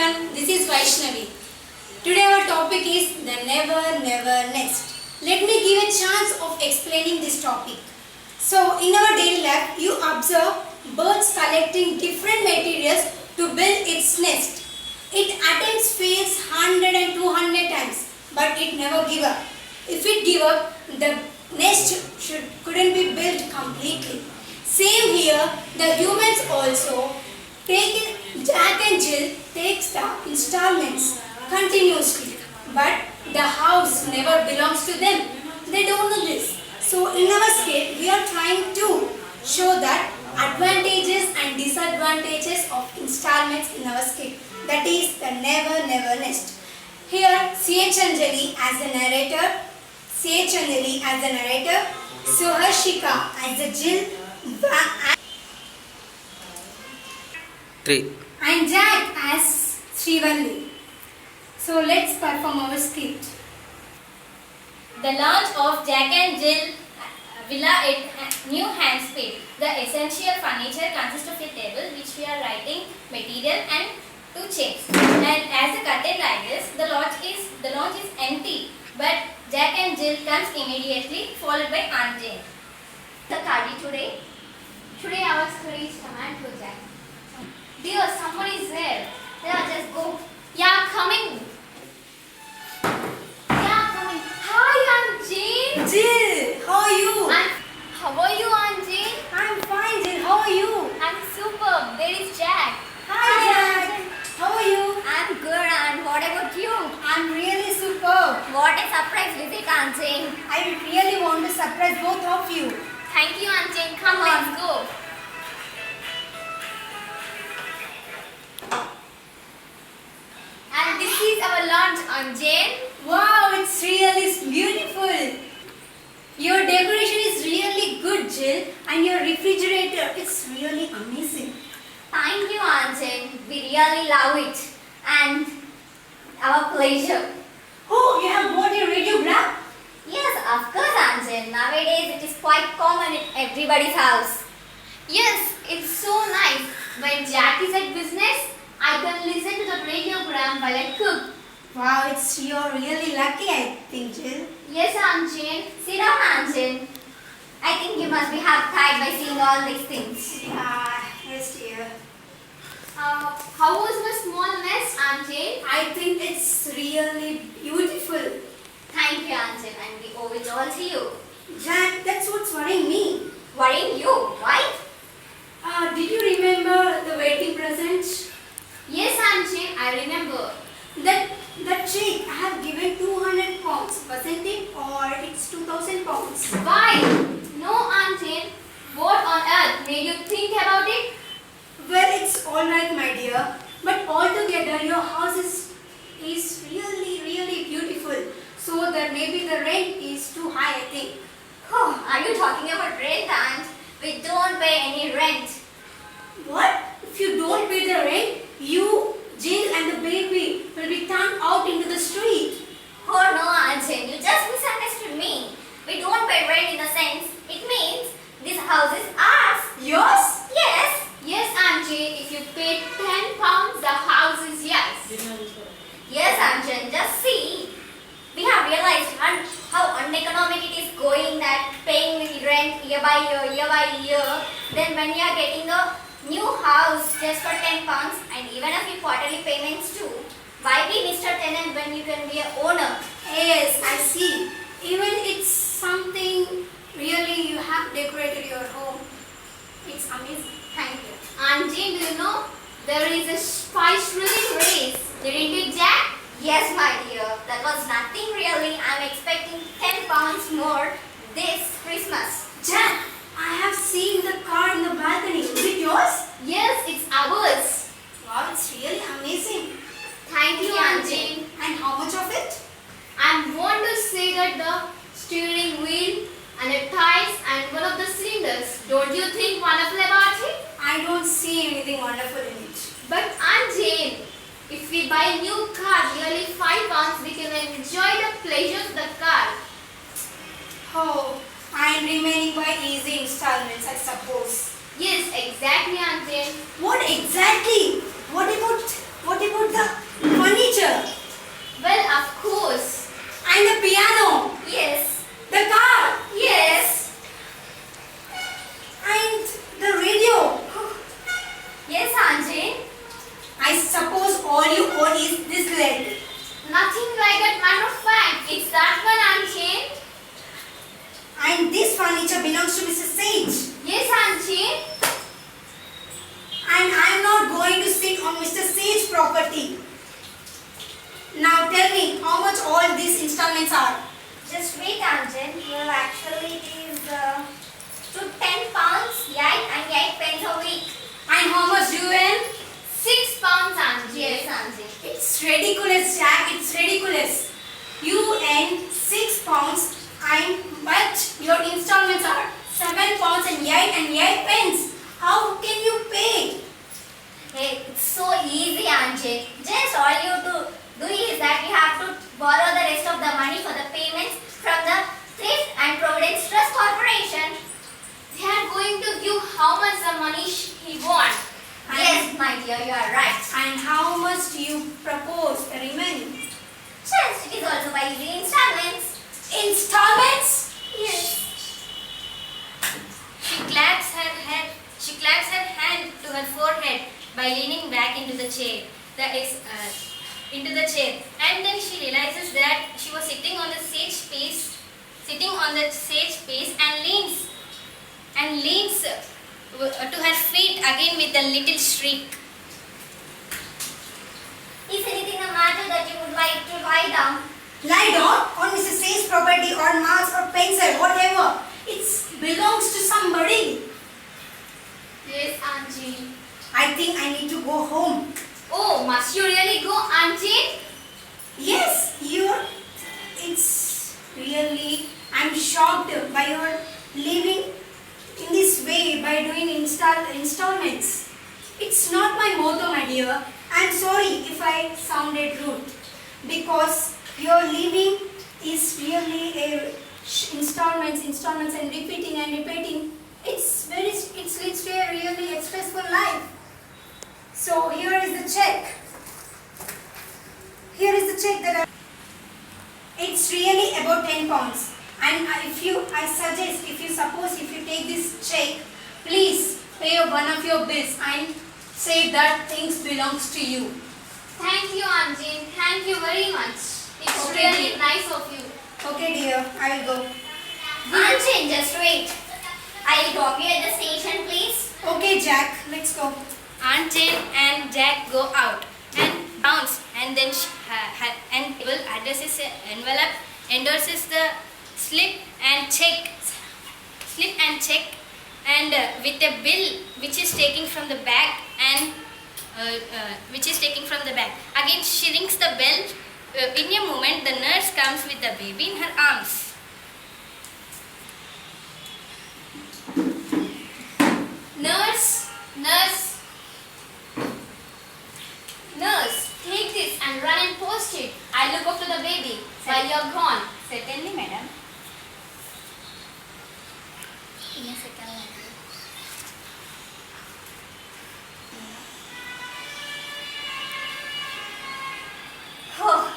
everyone, this is Vaishnavi. Today our topic is the never never nest. Let me give a chance of explaining this topic. So in our daily life, you observe birds collecting different materials to build its nest. It attempts fails 100 and 200 times, but it never give up. If it give up, the nest couldn't be built completely. Same here, the humans also take Jack and Jill takes the installments continuously, but the house never belongs to them. They don't know this. So in our skit, we are trying to show that advantages and disadvantages of installments in our skit. That is the never never nest. Here, C.H. Anjali as the narrator, C.H. Anjali as the narrator, Suharshika as the Jill, and Jack as Srivalli. So let's perform our script. The launch of Jack and Jill Villa at New Hampstead. The essential furniture consists of a table which we are writing material and two chairs. And as the curtain like this, the launch is empty. But Jack and Jill comes immediately, followed by Aunt Jane. The curry today. Today our story is tomato Jack. Dear, someone is there. Yeah, just go. Yeah, coming. Yeah, coming. Hi, Aunt Jane. Jill, how are you? How are you, Aunt Jane? I'm fine, Jill. How are you? I'm superb. There is Jack. Hi, Jack. How are you? I'm good, and what about you? I'm really superb. What a surprise visit, Aunt Jane. I really want to surprise both of you. Thank you, Aunt Jane. Come, let's go. And this is our lunch, Aunt Jane. Wow, it's really beautiful. Your decoration is really good, Jill, and your refrigerator is really amazing. Thank you, Aunt Jane. We really love it. And our pleasure. Oh, you have bought your radiograph? Yes, of course, Aunt Jane. Nowadays it is quite common in everybody's house. Yes, it's so nice. When Jack is at business, I can listen to the radiogram while I cook. Wow, you're really lucky, I think, Jill. Yes, Aunt Jane. Sit down, Aunt Jane. I think you must be half tired by seeing all these things. Yes, dear. How was my small nest, Aunt Jane? I think it's really beautiful. Thank you, Aunt Jane, and we owe it all to you. Jack, that's what's worrying me. Worrying you? Why? Did you remember the wedding present? Yes, Aunt Jane, I remember. That check I have given 200 pounds, wasn't it? Or it's 2,000 pounds? Why? No, Aunt Jane. What on earth made you think about it? Well, it's alright, my dear. But altogether, your house is really beautiful. So that maybe the rent is too high, I think. Oh, are you talking about rent, Aunt? We don't pay any rent. What? If you don't pay the rent, you, Jill and the baby will be turned out into the street. Oh no, Aunt Jane, you just misunderstood me. We don't pay rent in a sense. It means this house is ours. Yours? Yes. Yes, Aunt Jane, if you pay 10 pounds, the house is yours. Yes, Aunt Jane, just see. We have realized how uneconomic it is going that paying rent year by year. Then when you are getting a new house just for 10 pounds and even a few quarterly payments too, why be Mr. Tenant when you can be an owner? Yes, I see. Even it's something really you have decorated your home. It's amazing. Thank you. Aunt Jane, do you know there is a spice swimming race? Didn't you, Jack? Yes, my dear. That was nothing really. I'm expecting 10 pounds more this Christmas. Jack, I have seen the car in the balcony. Is it yours? Yes, it's ours. Wow, it's really amazing. Thank you, Aunt Jane. And how much of it? I want to say that the steering wheel and the tires and one of the cylinders. Don't you think wonderful about it? I don't see anything wonderful in it. But Aunt Jane, if we buy a new car nearly 5 pounds, we can enjoy the pleasures of the car. Oh, I am remaining by easy installments, I suppose. Yes, exactly, Aunt Jane. What exactly? What about the I suppose all you own is this leg. Nothing like that, matter of fact. It's that one, Auntie. And this furniture belongs to Mr. Sage. Yes, Auntie. And I am not going to sit on Mr. Sage's property. Now tell me how much all these installments are. Just wait, Auntie. Well, actually, it is to 10 pounds, 8 and 8 pence a week. And how much do you earn? 6 pounds, Auntie. Yes, Auntie. It's ridiculous, Jack. It's ridiculous. You earn 6 pounds and but your installments are 7 pounds and 8 pence. How can you pay? Hey, it's so easy, Auntie. Just all you to do is that we have to borrow the rest of the money for the payments from the Thrift and Providence Trust Corporation. They are going to give how much the money he wants. Yes, my dear, you are right. And how much do you propose the remaining? Just, it is also by easy installments. Installments? Yes. She claps her hand to her forehead by leaning back into the chair. And then she realizes that she was sitting on the sage space and leans to her feet again with a little shriek. Is anything the matter that you would like to lie down? Lie down on Mrs. Sage's property or Mars or Pencil, whatever. It belongs to somebody. Yes, Auntie. I think I need to go home. Oh, must you really go, Auntie? Yes, it's really, I'm shocked by your living in this way by doing installments. It's not my motto, my dear. I'm sorry if I sounded rude because your living is really a installments and repeating. It's leads to a really stressful life. So here is the check. Here is the check that it's really about 10 pounds. And if you take this check, please pay one of your bills and say that things belongs to you. Thank you, Auntie. Thank you very much. It's Okay, really dear. nice of you. Okay, dear, I will go. Auntie, just wait. I'll drop you at the station, please. Okay, Jack, let's go. Aunt Jane and Jack go out and bounce, and then and Table addresses an envelope, endorses the slip and check, and with a bill which is taken from the bag Again, she rings the bell. In a moment, the nurse comes with the baby in her arms. Nurse, take this and run and post it. I'll look after the baby while you're gone. Certainly, madam. In a second. Oh,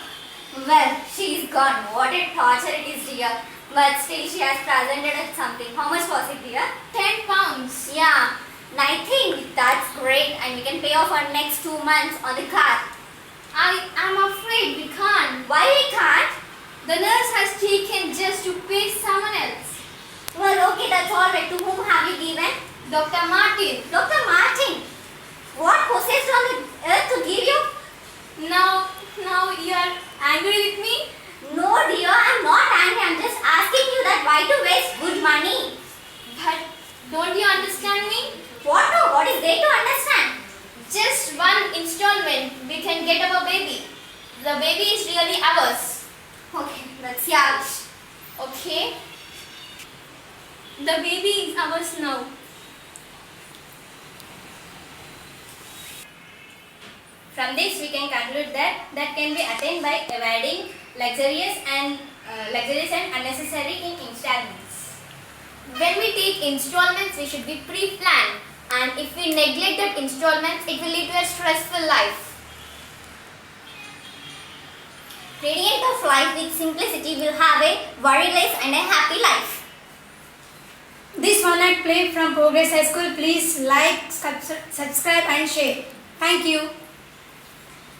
well, she's gone. What a torture it is, dear. But still, she has presented us something. How much was it, dear? 10 pounds. Yeah, and I think that's great, and we can pay off our next 2 months on the car. I'm afraid we can't. Why we can't? The nurse has taken just to pay someone else. Well, okay, that's all right. To whom have you given? Dr. Martin. Dr. Martin? What possessed on the earth to give you? Now you are angry with me? No, dear, I'm not angry. I'm just asking you that why to waste good money. But don't you understand me? What? No, what is there to understand? Just one installment, we can get our baby. The baby is really ours. Okay, that's yours. Okay. The baby is ours now. From this, we can conclude that can be attained by avoiding luxurious and unnecessary in installments. When we take installments, we should be pre-planned. And if we neglect that installments, it will lead to a stressful life. Radiant of life with simplicity will have a worryless and a happy life. This one act play from Progress High School. Please like, subscribe and share. Thank you.